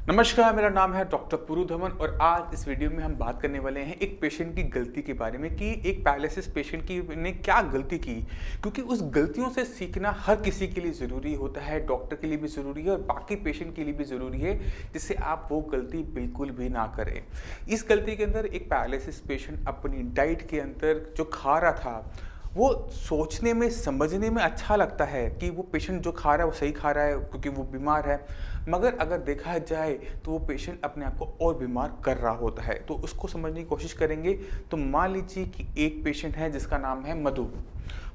नमस्कार, मेरा नाम है डॉक्टर पुरु धवन और आज इस वीडियो में हम बात करने वाले हैं एक पेशेंट की गलती के बारे में कि एक पैरालिसिस पेशेंट की ने क्या गलती की। क्योंकि उस गलतियों से सीखना हर किसी के लिए ज़रूरी होता है, डॉक्टर के लिए भी ज़रूरी है और बाकी पेशेंट के लिए भी ज़रूरी है, जिससे आप वो गलती बिल्कुल भी ना करें। इस गलती के अंदर एक पैरालिसिस पेशेंट अपनी डाइट के अंदर जो खा रहा था, वो सोचने में, समझने में अच्छा लगता है कि वो पेशेंट जो खा रहा है वो सही खा रहा है क्योंकि वो बीमार है। मगर अगर देखा जाए तो वो पेशेंट अपने आप को और बीमार कर रहा होता है। तो उसको समझने की कोशिश करेंगे। तो मान लीजिए कि एक पेशेंट है जिसका नाम है मधु।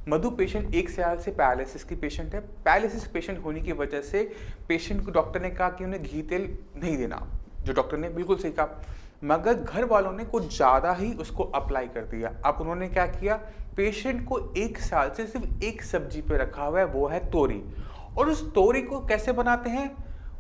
मधु पेशेंट 1 साल से पैरालिसिस की पेशेंट है। पैरालिसिस पेशेंट होने की वजह से पेशेंट को डॉक्टर ने कहा कि उन्हें घी तेल नहीं देना, जो डॉक्टर ने बिल्कुल सही कहा। मगर घर वालों ने कुछ ज़्यादा ही उसको अप्लाई कर दिया। अब उन्होंने क्या किया, पेशेंट को 1 साल से सिर्फ एक सब्जी पे रखा हुआ है, वो है तोरी। और उस तोरी को कैसे बनाते हैं,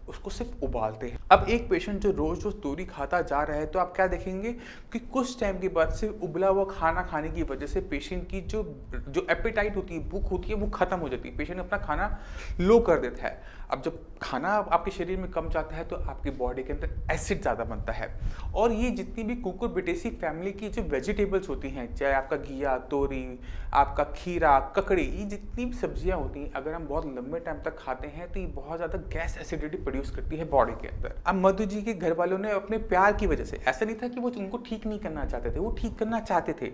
उसको सिर्फ उबालते हैं। अब एक पेशेंट जो रोज रोज तोरी खाता जा रहा है, तो आप क्या देखेंगे कि कुछ टाइम के बाद से उबला हुआ खाना खाने की वजह से पेशेंट की जो जो एपेटाइट होती है, भूख होती है, वो खत्म हो जाती है। पेशेंट अपना खाना लो कर देता है। अब जब खाना आपके शरीर में कम जाता है तो आपकी बॉडी के अंदर एसिड ज़्यादा बनता है। और ये जितनी भी कुकुरबिटेसी फैमिली की जो वेजिटेबल्स होती हैं, चाहे आपका घिया, तोरी, आपका खीरा, ककड़ी, ये जितनी भी सब्जियां होती हैं, अगर हम बहुत लंबे टाइम तक खाते हैं तो ये बहुत ज़्यादा गैस एसिडिटी प्रोड्यूस करती है बॉडी के अंदर। अब मधु जी के घर वालों ने अपने प्यार की वजह से, ऐसा नहीं था कि वो उनको ठीक नहीं करना चाहते थे, वो ठीक करना चाहते थे,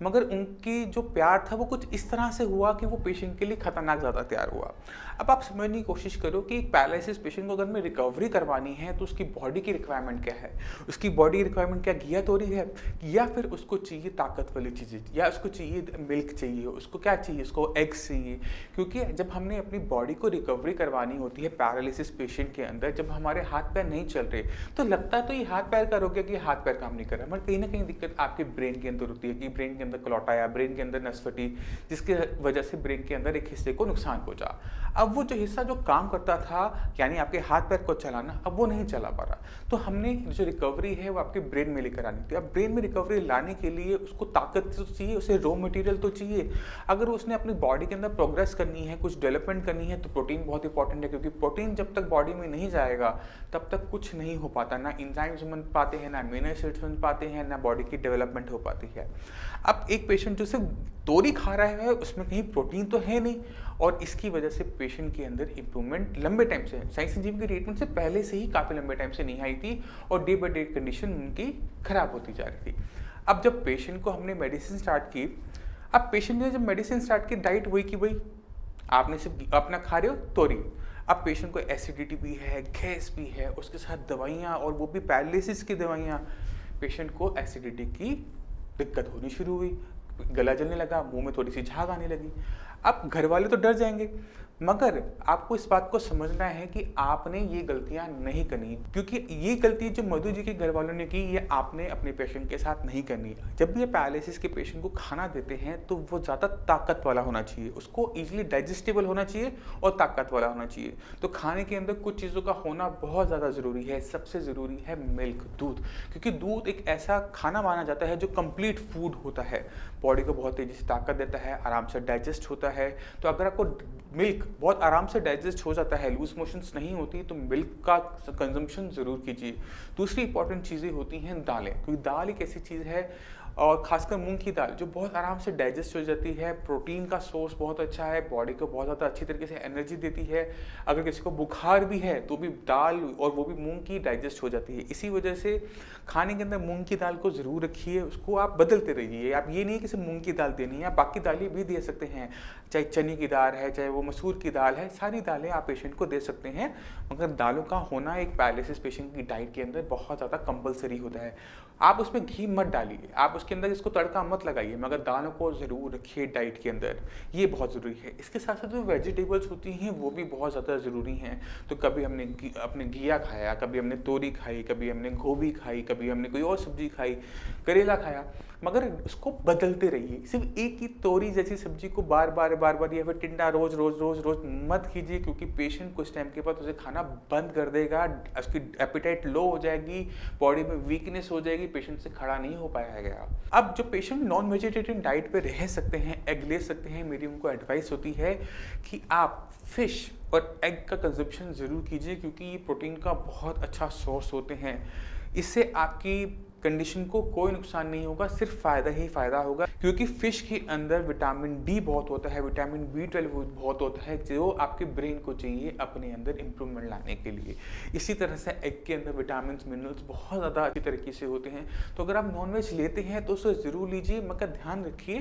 मगर उनकी जो प्यार था वो कुछ इस तरह से हुआ कि वो पेशेंट के लिए खतरनाक ज़्यादा तैयार हुआ। अब आप समझने की कोशिश करो कि एक पैरालिसिस पेशेंट को अगर में रिकवरी करवानी है तो उसकी बॉडी की रिक्वायरमेंट क्या है। उसकी बॉडी की रिक्वायरमेंट क्या घिया तोरी है, या फिर उसको चाहिए ताकत वाली चीज़ें, या उसको चाहिए मिल्क चाहिए, उसको क्या चाहिए, उसको एग्स चाहिए। क्योंकि जब हमने अपनी बॉडी को रिकवरी करवानी होती है पैरालिसिस पेशेंट के अंदर, जब हमारे हाथ पैर नहीं चल रहे, तो लगता है तो ये हाथ पैर का रोग है कि हाथ पैर काम नहीं कर रहा, मगर कहीं ना कहीं दिक्कत आपके ब्रेन के अंदर होती है कि ब्रेन के अंदर क्लॉट आया, ब्रेन के अंदर नस फटी, जिसके वजह से ब्रेन के अंदर एक हिस्से को नुकसान पहुंचा। अब वो जो हिस्सा जो काम करता था, यानी आपके हाथ पैर को चलाना, अब वो नहीं चला पा रहा। तो हमने जो रिकवरी है वो आपके ब्रेन में लेकर आनी थी। अब ब्रेन में रिकवरी लाने के लिए उसको ताकत तो चाहिए, उसे रॉ मटेरियल तो चाहिए। अगर उसने अपनी बॉडी के अंदर प्रोग्रेस करनी है, कुछ डेवलपमेंट करनी है, तो प्रोटीन बहुत इंपॉर्टेंट है। क्योंकि प्रोटीन जब तक बॉडी में नहीं जाएगा तब तक कुछ नहीं हो पाता, ना इंजाइम्स बन पाते हैं, ना अमीनो एसिड्स बन पाते हैं, ना बॉडी की डेवलपमेंट हो पाती है। अब एक पेशेंट जो सिर्फ तोरी खा रहा है, उसमें कहीं प्रोटीन तो है नहीं, और इसकी वजह से पेशेंट के अंदर इंप्रूवमेंट लंबे टाइम से, साई संजीवनी की ट्रीटमेंट से पहले से ही काफ़ी लंबे टाइम से नहीं आई थी, और डे बाई डे कंडीशन उनकी खराब होती जा रही थी। अब जब पेशेंट को हमने मेडिसिन स्टार्ट की, अब पेशेंट ने जब मेडिसिन स्टार्ट की, डाइट वही की वही, आपने सिर्फ अपना खा रहे हो तोरी। अब पेशेंट को एसिडिटी भी है, गैस भी है, उसके साथ दवाइयाँ, और वो भी पैरालिसिस की दवाइयाँ। पेशेंट को एसिडिटी की दिक्कत होनी शुरू हुई, गला जलने लगा, मुंह में थोड़ी सी झाग आने लगी। अब घर वाले तो डर जाएंगे, मगर आपको इस बात को समझना है कि आपने ये गलतियां नहीं करनी, क्योंकि ये गलती जो मधु जी के घर वालों ने की, ये आपने अपने पेशेंट के साथ नहीं करनी। जब भी ये पैरालिसिस के पेशेंट को खाना देते हैं तो वो ज़्यादा ताकत वाला होना चाहिए, उसको ईजिली डाइजेस्टेबल होना चाहिए और ताकत वाला होना चाहिए। तो खाने के अंदर कुछ चीज़ों का होना बहुत ज़्यादा ज़रूरी है। सबसे ज़रूरी है मिल्क, दूध, क्योंकि दूध एक ऐसा खाना माना जाता है जो कंप्लीट फूड होता है, बॉडी को बहुत तेज़ी से ताकत देता है, आराम से डाइजेस्ट होता है। तो अगर आपको मिल्क बहुत आराम से डाइजेस्ट हो जाता है, लूज मोशंस नहीं होती, तो मिल्क का कंजम्पशन ज़रूर कीजिए। दूसरी इंपॉर्टेंट चीज़ें होती हैं दालें, क्योंकि दाल एक ऐसी चीज़ है, और खासकर मूंग की दाल, जो बहुत आराम से डाइजेस्ट हो जाती है, प्रोटीन का सोर्स बहुत अच्छा है, बॉडी को बहुत ज़्यादा अच्छी तरीके से एनर्जी देती है। अगर किसी को बुखार भी है तो भी दाल, और वो भी मूंग की, डाइजेस्ट हो जाती है। इसी वजह से खाने के अंदर मूंग की दाल को ज़रूर रखिए, उसको आप बदलते रहिए। आप ये नहीं कि सिर्फ मूंग की दाल देनी है, आप बाकी दालें भी दे सकते हैं, चाहे चने की दाल है, चाहे वो मसूर की दाल है, सारी दालें आप पेशेंट को दे सकते हैं। मगर दालों का होना एक पैरालिसिस पेशेंट की डाइट के अंदर बहुत ज़्यादा कंपलसरी होता है। आप उसमें घी मत डालिए, आप उसके अंदर इसको तड़का मत लगाइए, मगर दालों को ज़रूर रखिए डाइट के अंदर, ये बहुत ज़रूरी है। इसके साथ साथ जो वेजिटेबल्स होती हैं वो भी बहुत ज़्यादा ज़रूरी हैं। तो कभी हमने अपने घिया खाया, कभी हमने तोरी खाई, कभी हमने गोभी खाई, कभी हमने कोई और सब्जी खाई, करेला खाया, मगर उसको बदलते रहिए। सिर्फ एक ही तोरी जैसी सब्जी को बार बार या फिर टिंडा रोज रोज रोज रोज मत कीजिए, क्योंकि पेशेंट कुछ टाइम के बाद उसे खाना बंद कर देगा, उसकी एपिटाइट लो हो जाएगी, बॉडी में वीकनेस हो जाएगी, पेशेंट से खड़ा नहीं हो पाया गया। अब जो पेशेंट नॉन वेजिटेरियन डाइट पे रह सकते हैं, एग ले सकते हैं, मेरी उनको एडवाइस होती है कि आप फिश और एग का कंजप्शन ज़रूर कीजिए, क्योंकि ये प्रोटीन का बहुत अच्छा सोर्स होते हैं। इससे आपकी कंडीशन को कोई नुकसान नहीं होगा, सिर्फ फ़ायदा ही फ़ायदा होगा, क्योंकि फ़िश के अंदर विटामिन डी बहुत होता है, विटामिन B12 बहुत होता है, जो आपके ब्रेन को चाहिए अपने अंदर इम्प्रूवमेंट लाने के लिए। इसी तरह से एग के अंदर विटामिन मिनरल्स बहुत ज़्यादा अच्छी तरीके से होते हैं। तो अगर आप नॉनवेज लेते हैं तो उसे ज़रूर लीजिए, मगर ध्यान रखिए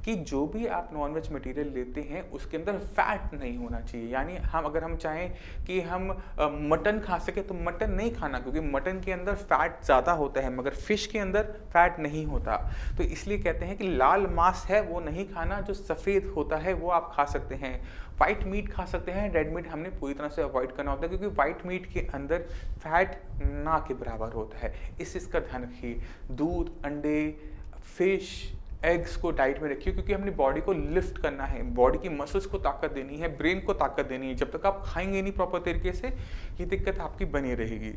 कि जो भी आप नॉनवेज मटेरियल लेते हैं उसके अंदर फैट नहीं होना चाहिए। यानी अगर हम चाहें कि हम मटन खा सके तो मटन नहीं खाना, क्योंकि मटन के अंदर फैट ज़्यादा होता है मगर फिश के अंदर फैट नहीं होता। तो इसलिए कहते हैं कि लाल मांस है वो नहीं खाना, जो सफ़ेद होता है वो आप खा सकते हैं। वाइट मीट खा सकते हैं, रेड मीट हमने पूरी तरह से अवॉइड करना होता है, क्योंकि वाइट मीट के अंदर फैट ना के बराबर होता है। इस चीज़ का ध्यान रखिए। दूध, अंडे, फिश, एग्स को डाइट में रखिए, क्योंकि हमने बॉडी को लिफ्ट करना है, बॉडी की मसल्स को ताकत देनी है, ब्रेन को ताकत देनी है। जब तक आप खाएंगे नहीं प्रॉपर तरीके से, ये दिक्कत आपकी बनी रहेगी।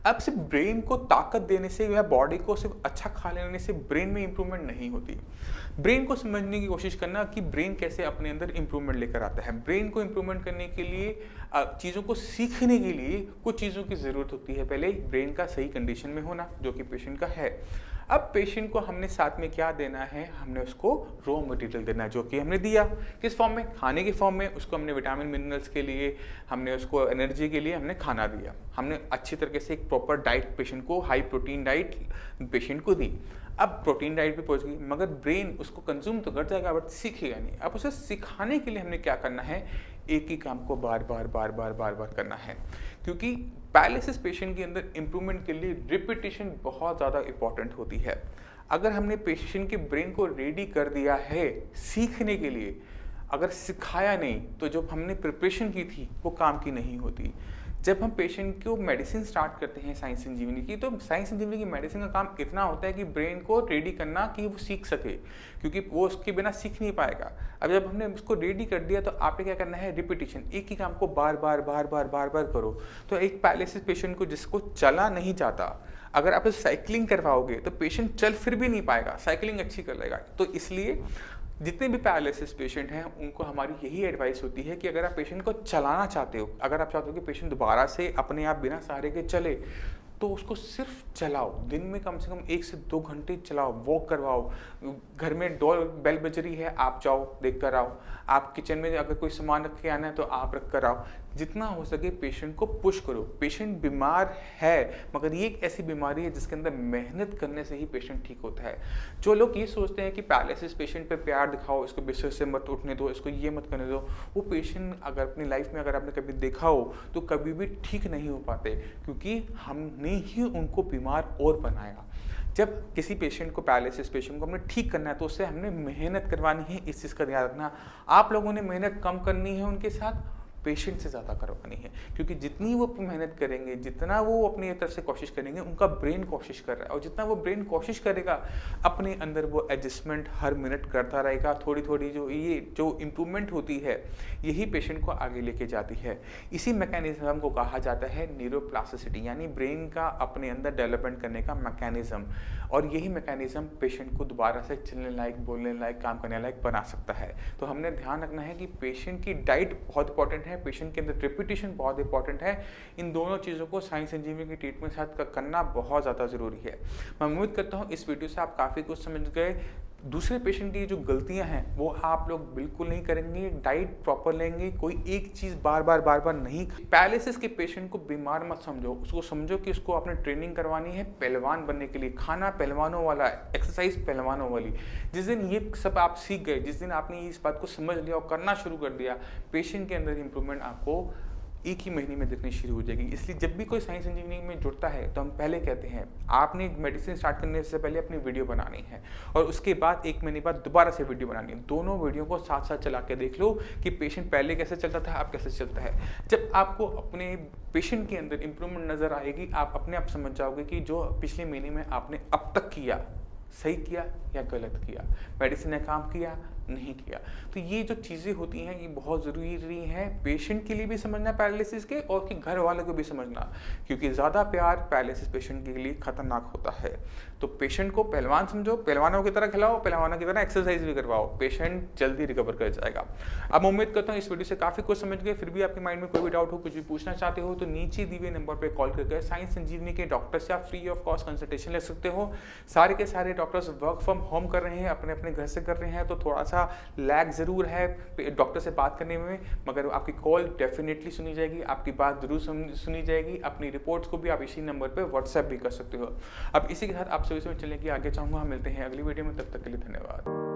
अब सिर्फ ब्रेन को ताकत देने से या बॉडी को सिर्फ अच्छा खा लेने से ब्रेन में इंप्रूवमेंट नहीं होती। ब्रेन को समझने की कोशिश करना कि ब्रेन कैसे अपने अंदर इंप्रूवमेंट लेकर आता है। ब्रेन को इंप्रूवमेंट करने के लिए, चीज़ों को सीखने के लिए कुछ चीज़ों की ज़रूरत होती है। पहले ब्रेन का सही कंडीशन में होना, जो कि पेशेंट का है। अब पेशेंट को हमने साथ में क्या देना है, हमने उसको रॉ मटेरियल देना है, जो कि हमने दिया किस फॉर्म में, खाने के फॉर्म में। उसको हमने विटामिन मिनरल्स के लिए, हमने उसको एनर्जी के लिए हमने खाना दिया। हमने अच्छी तरीके से एक प्रॉपर डाइट पेशेंट को, हाई प्रोटीन डाइट पेशेंट को दी। अब प्रोटीन डाइट पे पहुंच गई, मगर ब्रेन उसको कंज्यूम तो कर जाएगा बट सीखेगा नहीं। अब उसे सिखाने के लिए हमने क्या करना है, एक ही काम को बार बार करना है, क्योंकि पैरालिसिस पेशेंट के अंदर इंप्रूवमेंट के लिए रिपीटिशन बहुत ज़्यादा इंपॉर्टेंट होती है। अगर हमने पेशेंट के ब्रेन को रेडी कर दिया है सीखने के लिए, अगर सिखाया नहीं तो जो हमने प्रिपरेशन की थी वो काम की नहीं होती। जब हम पेशेंट को मेडिसिन स्टार्ट करते हैं साइंस इंजीनियरिंग की, तो साइंस इंजीनियरिंग की मेडिसिन का काम इतना होता है कि ब्रेन को रेडी करना कि वो सीख सके, क्योंकि वो उसके बिना सीख नहीं पाएगा। अब जब हमने उसको रेडी कर दिया तो आपने क्या करना है, रिपीटिशन, एक ही काम को बार बार करो। तो एक पैरालिसिस पेशेंट को जिसको चला नहीं जाता, अगर आप साइकिलिंग करवाओगे तो पेशेंट चल फिर भी नहीं पाएगा, साइकिलिंग अच्छी कर लेगा। तो इसलिए जितने भी पैरालिसिस पेशेंट हैं उनको हमारी यही एडवाइस होती है कि अगर आप पेशेंट को चलाना चाहते हो, अगर आप चाहते हो कि पेशेंट दोबारा से अपने आप बिना सहारे के चले, तो उसको सिर्फ चलाओ। दिन में कम से कम 1 से 2 घंटे चलाओ, वॉक करवाओ। घर में डोर बेल बज रही है, आप जाओ देख कर आओ। आप किचन में अगर कोई सामान रख के आना है तो आप रख कर आओ। जितना हो सके पेशेंट को पुश करो। पेशेंट बीमार है, मगर ये एक ऐसी बीमारी है जिसके अंदर मेहनत करने से ही पेशेंट ठीक होता है। जो लोग ये सोचते हैं कि पैरालिसिस पेशेंट पे प्यार दिखाओ, इसको बिस्तर से मत उठने दो, इसको ये मत करने दो, वो पेशेंट अगर अपनी लाइफ में अगर आपने कभी देखा हो तो कभी भी ठीक नहीं हो पाते, क्योंकि हमने ही उनको बीमार और बनाया। जब किसी पेशेंट को, पैरालिसिस पेशेंट को हमने ठीक करना है तो उससे हमने मेहनत करवानी है। इस चीज़ का ध्यान रखना। आप लोगों ने मेहनत कम करनी है उनके साथ, पेशेंट से ज़्यादा करवानी है, क्योंकि जितनी वो मेहनत करेंगे, जितना वो अपनी तरफ से कोशिश करेंगे, उनका ब्रेन कोशिश कर रहा है, और जितना वो ब्रेन कोशिश करेगा अपने अंदर वो एडजस्टमेंट हर मिनट करता रहेगा। थोड़ी थोड़ी जो इम्प्रूवमेंट होती है यही पेशेंट को आगे लेके जाती है। इसी मैकेनिज्म को कहा जाता है न्यूरोप्लास्टिसिटी, यानी ब्रेन का अपने अंदर डेवलपमेंट करने का मैकेनिज्म। और यही मैकेनिज्म पेशेंट को दोबारा से चलने लायक, बोलने लायक, काम करने लायक बना सकता है। तो हमने ध्यान रखना है कि पेशेंट की डाइट बहुत इंपॉर्टेंट है, पेशेंट के अंदर रिपीटिशन बहुत इंपॉर्टेंट है। इन दोनों चीज़ों को साइंस इंजीनियरिंग की ट्रीटमेंट के साथ करना बहुत ज़्यादा ज़रूरी है। मैं उम्मीद करता हूँ इस वीडियो से आप काफ़ी कुछ समझ गए। दूसरे पेशेंट की जो गलतियां हैं वो आप लोग बिल्कुल नहीं करेंगे। डाइट प्रॉपर लेंगे, कोई एक चीज़ बार बार नहीं। पैरालिसिस के पेशेंट को बीमार मत समझो, उसको समझो कि उसको आपने ट्रेनिंग करवानी है पहलवान बनने के लिए। खाना पहलवानों वाला है, एक्सरसाइज पहलवानों वाली। जिस दिन ये सब आप सीख गए, जिस दिन आपने इस बात को समझ लिया और करना शुरू कर दिया, पेशेंट के अंदर इंप्रूवमेंट आपको एक ही महीने में दिखनी शुरू हो जाएगी। इसलिए जब भी कोई साइंस इंजीनियरिंग में जुड़ता है तो हम पहले कहते हैं आपने मेडिसिन स्टार्ट करने से पहले अपनी वीडियो बनानी है, और उसके बाद 1 महीने बाद दोबारा से वीडियो बनानी है। दोनों वीडियो को साथ साथ चला के देख लो कि पेशेंट पहले कैसे चलता था, अब कैसे चलता है। जब आपको अपने पेशेंट के अंदर इंप्रूवमेंट नजर आएगी, आप अपने आप समझ जाओगे कि जो पिछले महीने में आपने अब तक किया, सही किया या गलत किया। मेडिसिन ने काम किया, नहीं किया। तो ये जो चीज़ें होती हैं ये बहुत ज़रूरी हैं पेशेंट के लिए भी समझना पैरालिसिस के, और कि घर वालों को भी समझना, क्योंकि ज़्यादा प्यार पैरालिसिस पेशेंट के लिए खतरनाक होता है। तो पेशेंट को पहलवान समझो, पहलवानों की तरह खिलाओ, पहलवानों की तरह एक्सरसाइज भी करवाओ, पेशेंट जल्दी रिकवर कर जाएगा। अब उम्मीद करता हूँ इस वीडियो से काफ़ी कुछ समझ गए। फिर भी आपके माइंड में कोई भी डाउट हो, कुछ भी पूछना चाहते हो, तो नीचे दिए हुए नंबर पर कॉल करके साई संजीवनी के डॉक्टर से आप फ्री ऑफ कॉस्ट कंसल्टेशन ले सकते हो। सारे के सारे डॉक्टर्स वर्क फ्रॉम होम कर रहे हैं, अपने अपने घर से कर रहे हैं, तो थोड़ा सा लैग ज़रूर है डॉक्टर से बात करने में, मगर आपकी कॉल डेफिनेटली सुनी जाएगी, आपकी बात जरूर सुनी जाएगी। अपनी रिपोर्ट्स को भी आप इसी नंबर पर व्हाट्सएप भी कर सकते हो। अब इसी के साथ आप सभी से चलने की आगे चाहूँगा। हम मिलते हैं अगली वीडियो में, तब तक के लिए धन्यवाद।